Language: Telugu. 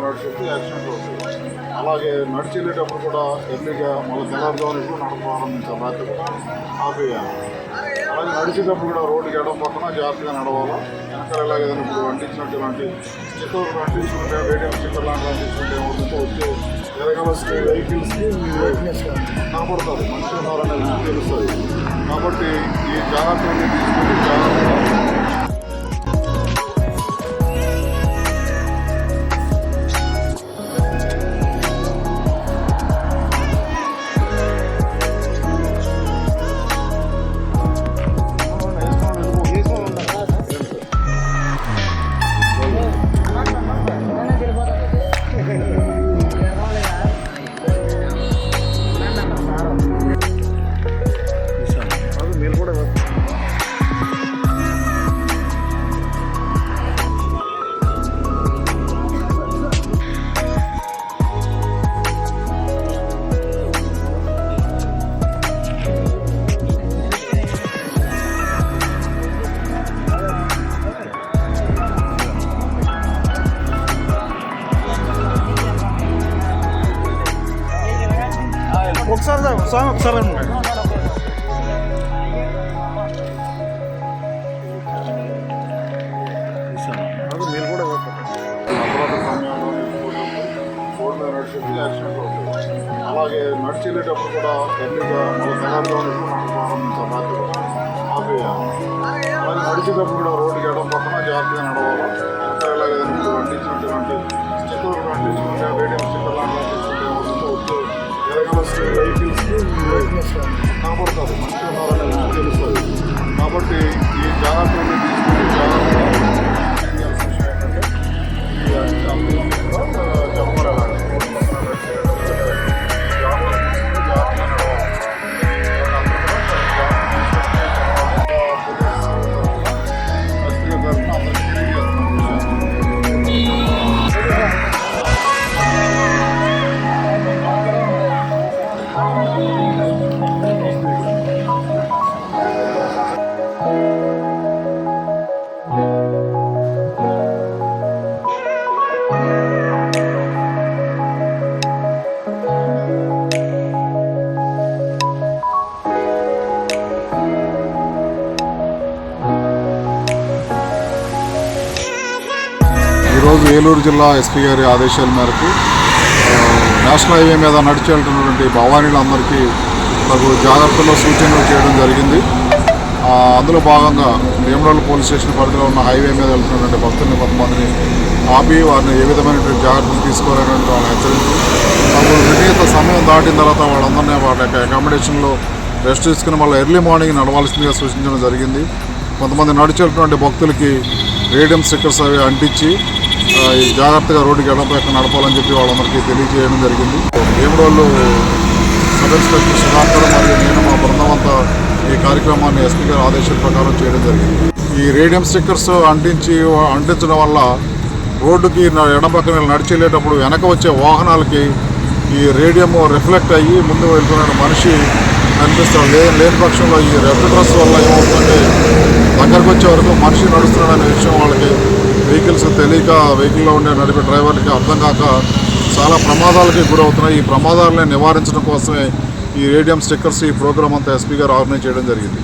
నడిచేస్తే యాక్సిడెంట్ అవుతుంది. అలాగే నడిచేటప్పుడు కూడా ఎర్లీగా మళ్ళీ తెల్లారుజామున ఎప్పుడు నడక ప్రారంభించాలి, రాత్రి ఆపేయాలి. అలాగే నడిచేటప్పుడు కూడా రోడ్డుకి ఎడమ పక్కన జాగ్రత్తగా నడవాలి. వెనకాల ఎలాగ ఏదైనా ఇప్పుడు అంటించినట్టు ఇలాంటి స్టిక్కర్లు అంటించుకుంటే, రేడియం స్టిక్కర్లు లాంటి అంటించుకుంటే ఏమవుతుందో వచ్చే ఎరగల వెహికల్స్కి కనపడుతుంది, మనిషి ఉన్నారనేది తెలుస్తుంది. కాబట్టి ఈ జాగ్రత్తలన్నీ తీసుకుని జాగ్రత్తగా ఒకసారి మీరు కూడా అపరాధ సమయంలో రోడ్డు మీద నడిచేసి యాక్సిడెంట్ అవుతుంది. అలాగే నడిచేటప్పుడు కూడా ఎర్లీగా మళ్ళీ తెల్లారుజామున ఎప్పుడు నడక ప్రారంభించాలి, రాత్రి ఆపేయాలి. అలాగే నడిచేటప్పుడు కూడా రోడ్డుకి ఎడమ పక్కన జాగ్రత్తగా నడవాలి. వెనకాల ఎలాగ ఏదైనా ఇప్పుడు అంటించినట్టు ఇలాంటి స్టిక్కర్లు అంటించుకుంటే, రేడియం స్టిక్కర్ లాంటి అంటించుకుంటే ఏమవుతుందో వచ్చే ఎరగల వెహికల్స్కి కనపడుతుంది, మనిషి ఉన్నారనేది తెలుస్తుంది. కాబట్టి ఈ జాగ్రత్తలన్నీ తీసుకుని జాగ్రత్తగా ఈరోజు ఏలూరు జిల్లా ఎస్పీ గారి ఆదేశాల మేరకు నేషనల్ హైవే మీద నడిచి వెళ్తున్నటువంటి భవానీలందరికీ నాకు జాగ్రత్తలో సూచనలు చేయడం జరిగింది. అందులో భాగంగా భీమడోలు పోలీస్ స్టేషన్ పరిధిలో ఉన్న హైవే మీద వెళ్తున్నటువంటి భక్తుల్ని కొంతమందిని ఆపి వారిని ఏ విధమైనటువంటి జాగ్రత్తలు తీసుకోవాలని వాళ్ళని హెచ్చరించి, అప్పుడు నిర్ణీత సమయం దాటిన తర్వాత వాళ్ళందరినీ వాళ్ళ యొక్క అకామిడేషన్లో రెస్ట్ తీసుకుని మళ్ళీ ఎర్లీ మార్నింగ్ నడవాల్సిందిగా సూచించడం జరిగింది. కొంతమంది నడిచి వెళ్తున్నటువంటి భక్తులకి రేడియం స్టిక్కర్స్ అవి అంటించి జాగ్రత్తగా రోడ్డుకి ఎడపైన నడపాలని చెప్పి వాళ్ళందరికీ తెలియజేయడం జరిగింది. భీమడోలు సబ్ ఇన్స్పెక్టర్ సుధాకర్ మరియు నేను మా బృందం అంతా ఈ కార్యక్రమాన్ని ఎస్పీ గారి ఆదేశాల ప్రకారం చేయడం జరిగింది. ఈ రేడియం స్టిక్కర్స్ అంటించడం వల్ల రోడ్డుకి ఎడపక్కన నడిచేటప్పుడు వెనక వచ్చే వాహనాలకి ఈ రేడియం రిఫ్లెక్ట్ అయ్యి ముందు వెళ్తున్న మనిషి కనిపిస్తాడు. లేని పక్షంలో ఈ రెడ్ డ్రెస్ వల్ల ఏమవుతుందంటే దగ్గరకు వచ్చే వరకు మనిషి నడుస్తున్నాడనే విషయం వాళ్ళకి వెహికల్స్ తెలియక, వెహికల్లో ఉండే నడిపే డ్రైవర్లకి అర్థం కాక చాలా ప్రమాదాలకి గురవుతున్నాయి. ఈ ప్రమాదాలని నివారించడం కోసమే ఈ రేడియం స్టిక్కర్స్ ఈ ప్రోగ్రామ్ అంతా ఎస్పీ గారు ఆర్గనైజ్ చేయడం జరిగింది.